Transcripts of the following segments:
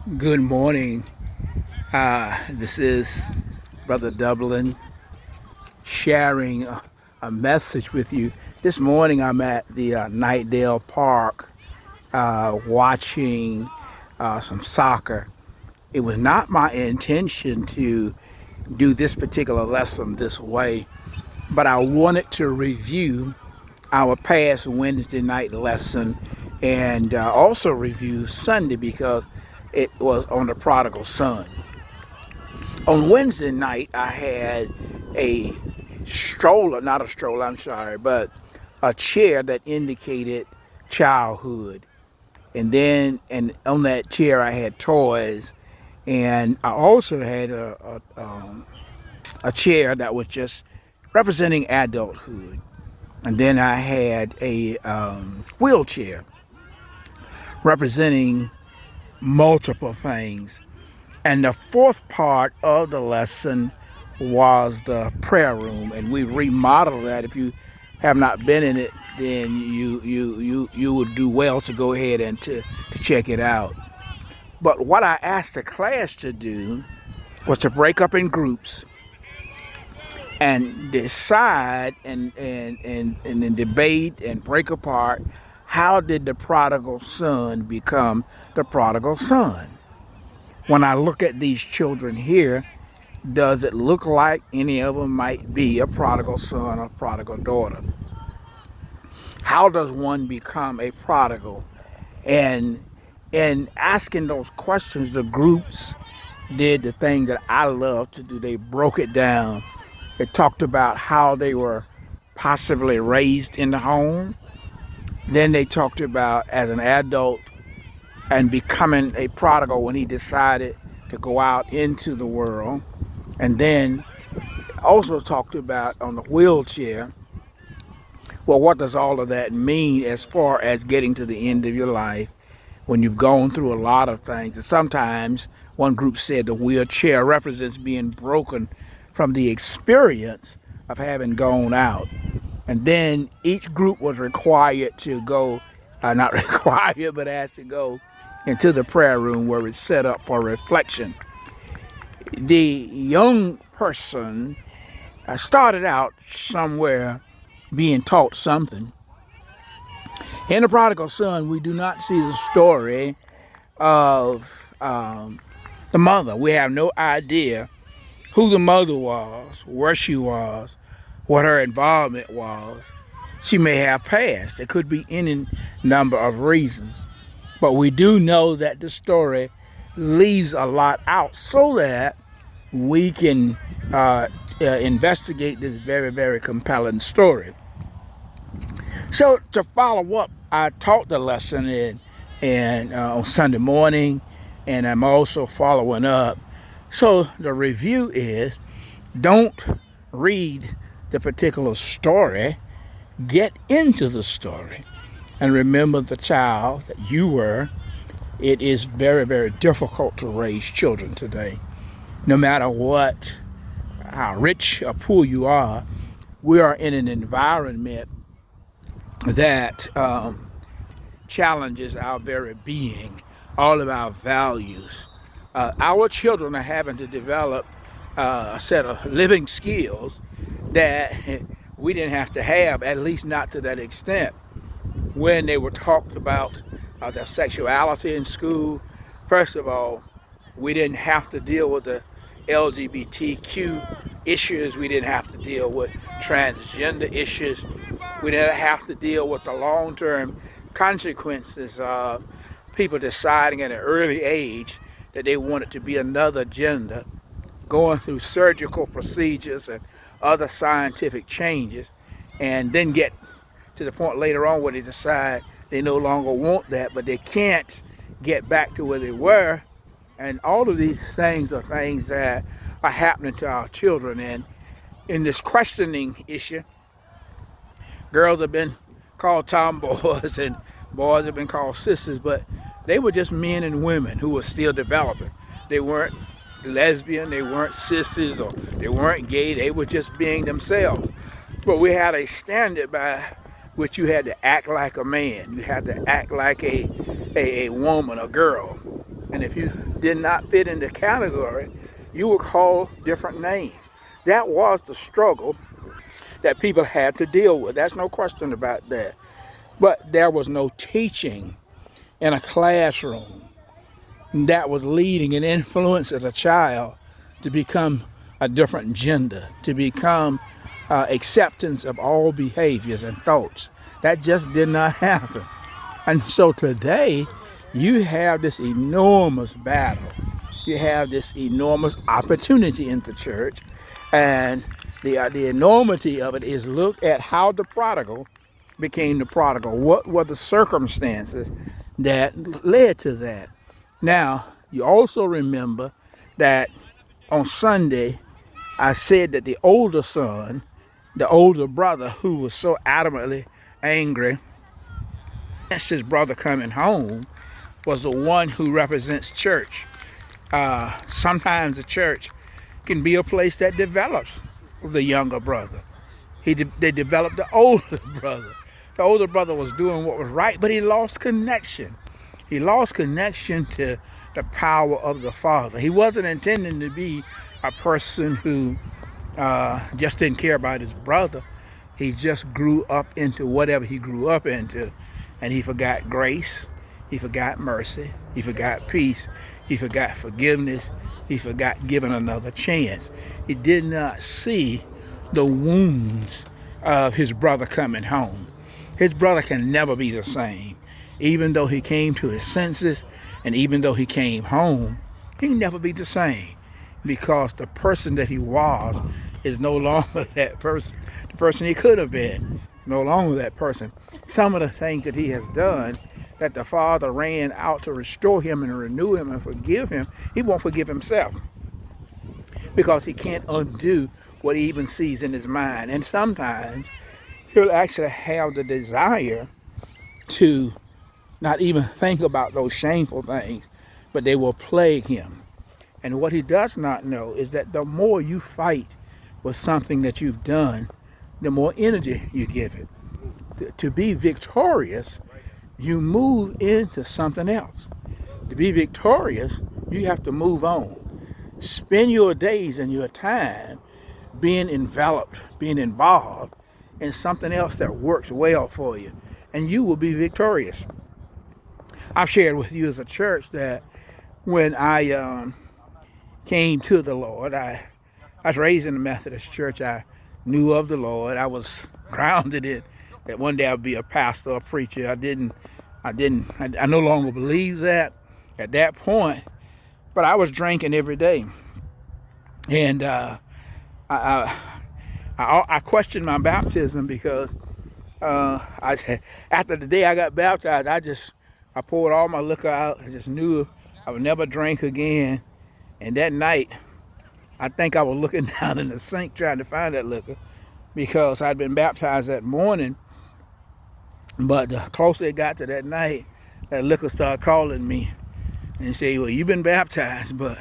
Good morning. This is Brother Dublin sharing a message with you. This morning I'm at the Nightdale Park watching some soccer. It was not my intention to do this particular lesson this way, but I wanted to review our past Wednesday night lesson and also review Sunday because it was on the Prodigal Son. On Wednesday night, I had a stroller, not a stroller, I'm sorry, but a chair that indicated childhood. And on that chair, I had toys. And I also had a chair that was just representing adulthood. And then I had a wheelchair representing multiple things. And the fourth part of the lesson was the prayer room, and we remodeled that. If you have not been in it, then you would do well to go ahead and to check it out. But what I asked the class to do was to break up in groups and decide and then debate and break apart how did the prodigal son become the prodigal son. When I look at these children here, does it look like any of them might be a prodigal son or prodigal daughter? How does one become a prodigal? And asking those questions, the groups did the thing that I love to do. They broke it down. It talked about how they were possibly raised in the home. Then they talked about as an adult and becoming a prodigal when he decided to go out into the world. And then also talked about on the wheelchair, well, what does all of that mean as far as getting to the end of your life when you've gone through a lot of things? And sometimes one group said the wheelchair represents being broken from the experience of having gone out. And then each group was required to go, not required, but asked to go into the prayer room where it's set up for reflection. The young person started out somewhere being taught something. In the prodigal son, we do not see the story of the mother. We have no idea who the mother was, where she was, what her involvement was. She may have passed. It could be any number of reasons. But we do know that the story leaves a lot out so that we can investigate this very, very compelling story. So to follow up, I taught the lesson on Sunday morning, and I'm also following up. So the review is, don't read the particular story, get into the story, and remember the child that you were. It is very, very difficult to raise children today. No matter how rich or poor you are, we are in an environment that challenges our very being, all of our values. Our children are having to develop a set of living skills that we didn't have to have, at least not to that extent. When they were talked about their sexuality in school, first of all, we didn't have to deal with the LGBTQ issues. We didn't have to deal with transgender issues. We didn't have to deal with the long-term consequences of people deciding at an early age that they wanted to be another gender, going through surgical procedures and other scientific changes, and then get to the point later on where they decide they no longer want that, but they can't get back to where they were. And all of these things are things that are happening to our children. And in this questioning issue, girls have been called tomboys and boys have been called sisters, but they were just men and women who were still developing. They weren't lesbian, they weren't sisters, or they weren't gay, they were just being themselves. But we had a standard by which you had to act like a man, you had to act like a woman, a girl. And if you did not fit in the category, you were called different names. That was the struggle that people had to deal with. There's no question about that. But there was no teaching in a classroom that was leading and influencing a child to become a different gender, to become acceptance of all behaviors and thoughts. That just did not happen. And so today, you have this enormous battle. You have this enormous opportunity in the church. And the enormity of it is look at how the prodigal became the prodigal. What were the circumstances that led to that? Now, you also remember that on Sunday, I said that the older son, the older brother who was so adamantly angry against his brother coming home, was the one who represents church. Sometimes the church can be a place that develops the younger brother. They developed the older brother. The older brother was doing what was right, but he lost connection. He lost connection to the power of the Father. He wasn't intending to be a person who just didn't care about his brother. He just grew up into whatever he grew up into, and he forgot grace, he forgot mercy, he forgot peace, he forgot forgiveness, he forgot giving another chance. He did not see the wounds of his brother coming home. His brother can never be the same. Even though he came to his senses and even though he came home, he can never be the same, because the person that he was is no longer that person. The person he could have been, no longer that person. Some of the things that he has done that the Father ran out to restore him and renew him and forgive him, he won't forgive himself, because he can't undo what he even sees in his mind. And sometimes he'll actually have the desire to not even think about those shameful things, but they will plague him. And what he does not know is that the more you fight with something that you've done, the more energy you give it. To be victorious, you move into something else. To be victorious, you have to move on. Spend your days and your time being enveloped, being involved in something else that works well for you, and you will be victorious. I've shared with you as a church that when I came to the Lord, I was raised in the Methodist church. I knew of the Lord. I was grounded in that one day I'd be a pastor or preacher. I no longer believe that at that point, but I was drinking every day. And I questioned my baptism, because after the day I got baptized, I poured all my liquor out. I just knew I would never drink again. And that night, I think I was looking down in the sink trying to find that liquor, because I'd been baptized that morning. But the closer it got to that night, that liquor started calling me and say, well, you've been baptized, but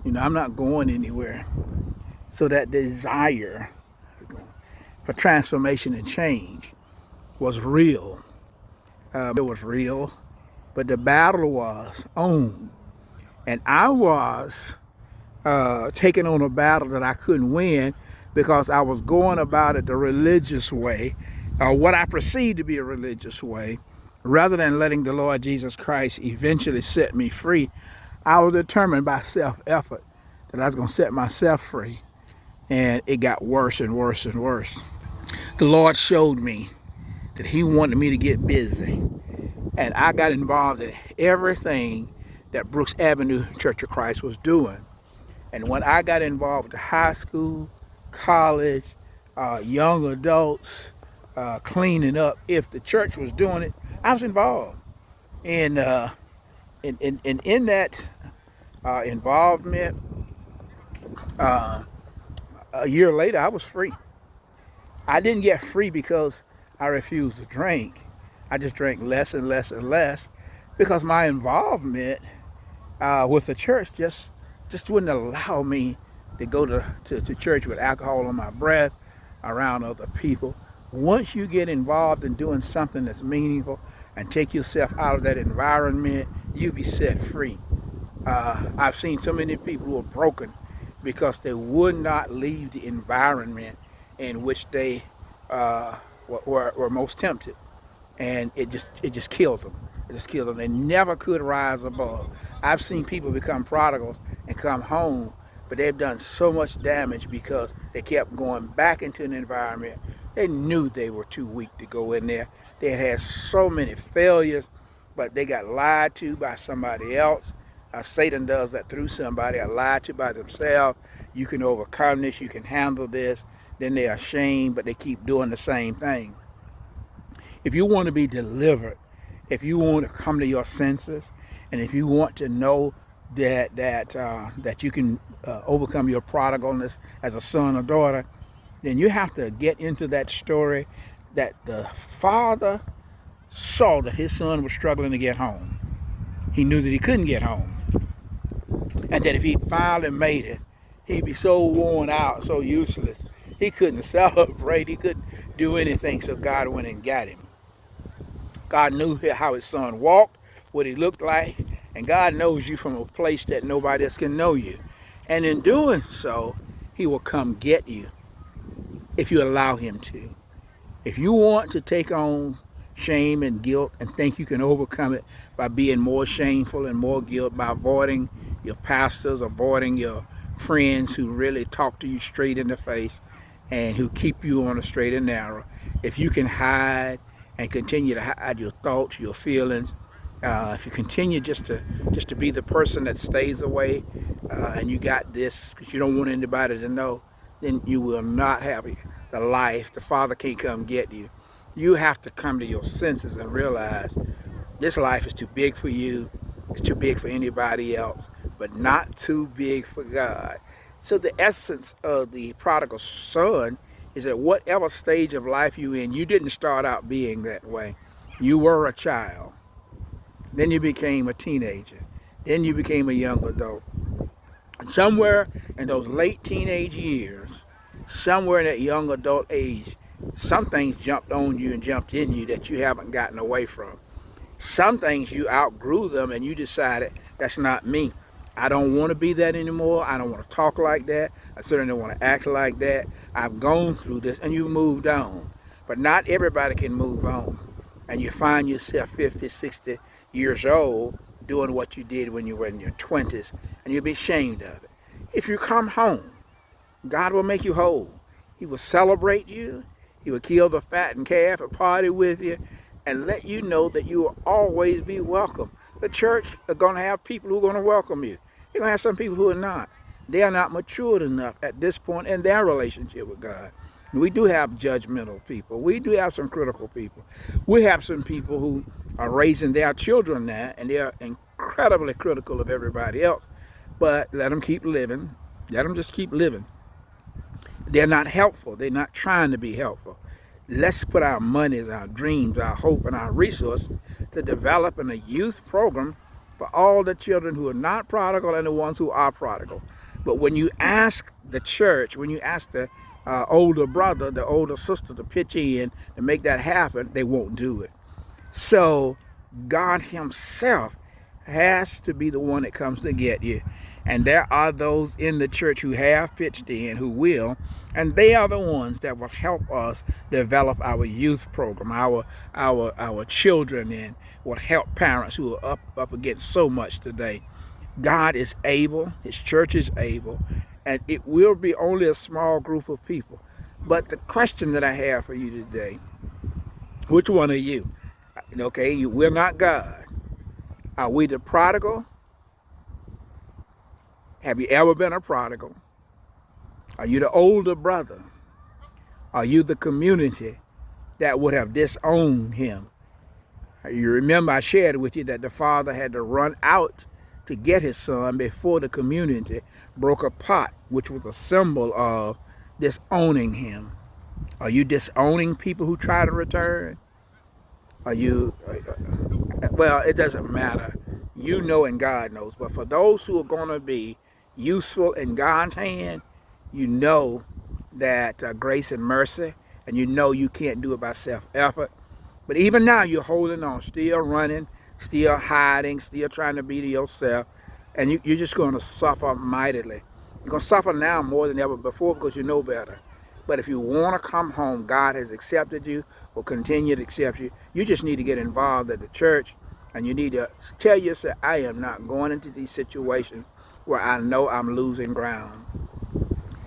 I'm not going anywhere. So that desire for transformation and change was real. It was real, but the battle was on. And I was taking on a battle that I couldn't win, because I was going about it the religious way, or what I perceived to be a religious way, rather than letting the Lord Jesus Christ eventually set me free. I was determined by self-effort that I was going to set myself free. And it got worse and worse and worse. The Lord showed me that he wanted me to get busy. And I got involved in everything that Brooks Avenue Church of Christ was doing. And when I got involved with the high school, college, young adults, cleaning up, if the church was doing it, I was involved. And in that involvement, a year later, I was free. I didn't get free because I refused to drink. I just drank less and less and less, because my involvement with the church just wouldn't allow me to go to church with alcohol on my breath, around other people. Once you get involved in doing something that's meaningful and take yourself out of that environment, you'll be set free. I've seen so many people who are broken because they would not leave the environment in which they were most tempted, and it just killed them. It just killed them. They never could rise above. I've seen people become prodigals and come home, but they've done so much damage because they kept going back into an environment. They knew they were too weak to go in there. They had had so many failures, but they got lied to by somebody else. Satan does that through somebody, or lied to by themselves. You can overcome this, you can handle this. Then they're ashamed, but they keep doing the same thing. If you want to be delivered, if you want to come to your senses, and if you want to know that you can overcome your prodigalness as a son or daughter, then you have to get into that story that the father saw that his son was struggling to get home. He knew that he couldn't get home, and that if he finally made it, he'd be so worn out, so useless. He couldn't celebrate. He couldn't do anything. So God went and got him. God knew how his son walked, what he looked like, and God knows you from a place that nobody else can know you. And in doing so, he will come get you if you allow him to. If you want to take on shame and guilt and think you can overcome it by being more shameful and more guilt, by avoiding your pastors, avoiding your friends who really talk to you straight in the face and who keep you on the straight and narrow, if you can hide and continue to hide your thoughts, your feelings, if you continue just to be the person that stays away, and you got this because you don't want anybody to know, then you will not have the life. The Father can't come get you. You have to come to your senses and realize this life is too big for you. It's too big for anybody else, but not too big for God. So the essence of the prodigal son is that whatever stage of life you're in, you didn't start out being that way. You were a child. Then you became a teenager. Then you became a young adult. And somewhere in those late teenage years, somewhere in that young adult age, some things jumped on you and jumped in you that you haven't gotten away from. Some things you outgrew them and you decided, that's not me. I don't want to be that anymore. I don't want to talk like that. I certainly don't want to act like that. I've gone through this, and you moved on. But not everybody can move on. And you find yourself 50, 60 years old doing what you did when you were in your 20s, and you'll be ashamed of it. If you come home, God will make you whole. He will celebrate you. He will kill the fattened calf and party with you and let you know that you will always be welcome. The church are going to have people who are going to welcome you. You're going to have some people who are not. They are not matured enough at this point in their relationship with God. We do have judgmental people. We do have some critical people. We have some people who are raising their children now, and they're incredibly critical of everybody else. But let them keep living. Let them just keep living. They're not helpful. They're not trying to be helpful. Let's put our money, our dreams, our hope, and our resources to developing a youth program for all the children who are not prodigal and the ones who are prodigal. But when you ask the church, when you ask the older brother, the older sister to pitch in to make that happen, they won't do it. So God himself has to be the one that comes to get you. And there are those in the church who have pitched in, who will, and they are the ones that will help us develop our youth program, our children, and will help parents who are up against so much today. God is able, his church is able, and it will be only a small group of people. But the question that I have for you today, which one are you? Okay, we're not God. Are we the prodigal? Have you ever been a prodigal? Are you the older brother? Are you the community that would have disowned him? You remember I shared with you that the father had to run out to get his son before the community broke apart, which was a symbol of disowning him. Are you disowning people who try to return? Are you, well, it doesn't matter. You know and God knows. But for those who are going to be useful in God's hand, you know that grace and mercy, and you know you can't do it by self-effort. But even now you're holding on, still running, still hiding, still trying to be to yourself. And you're just going to suffer mightily. You're going to suffer now more than ever before because you know better. But if you want to come home, God has accepted you, will continue to accept you. You just need to get involved at the church, and you need to tell yourself, I am not going into these situations where I know I'm losing ground.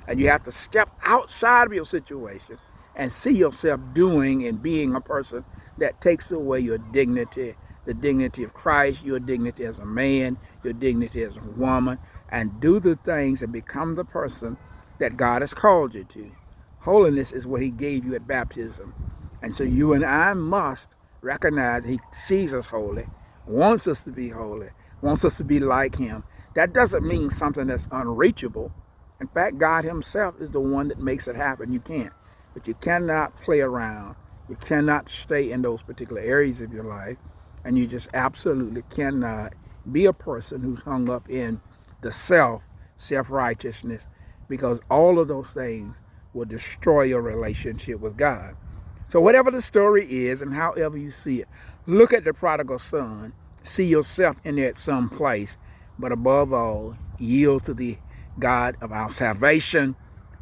And you have to step outside of your situation and see yourself doing and being a person that takes away your dignity, the dignity of Christ, your dignity as a man, your dignity as a woman, and do the things and become the person that God has called you to. Holiness is what he gave you at baptism. And so you and I must recognize he sees us holy, wants us to be holy, wants us to be like him. That doesn't mean something that's unreachable. In fact, God himself is the one that makes it happen. You can't. But you cannot play around. You cannot stay in those particular areas of your life. And you just absolutely cannot be a person who's hung up in the self-righteousness, because all of those things will destroy your relationship with God. So whatever the story is and however you see it, look at the prodigal son, see yourself in there at some place, but above all, yield to the God of our salvation.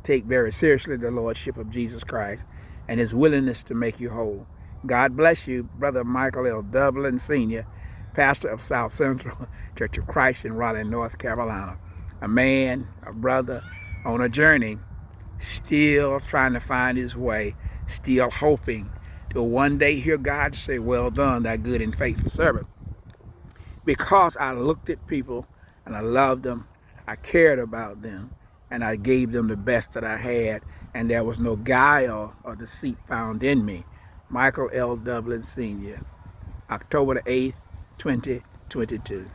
Take very seriously the Lordship of Jesus Christ and his willingness to make you whole. God bless you, Brother Michael L. Dublin, Sr., pastor of South Central Church of Christ in Raleigh, North Carolina. A man, a brother on a journey, still trying to find his way, still hoping to one day hear God say, well done, thy good and faithful servant. Because I looked at people and I loved them, I cared about them, and I gave them the best that I had, and there was no guile or deceit found in me. Michael L. Dublin, Sr., October the 8th, 2022.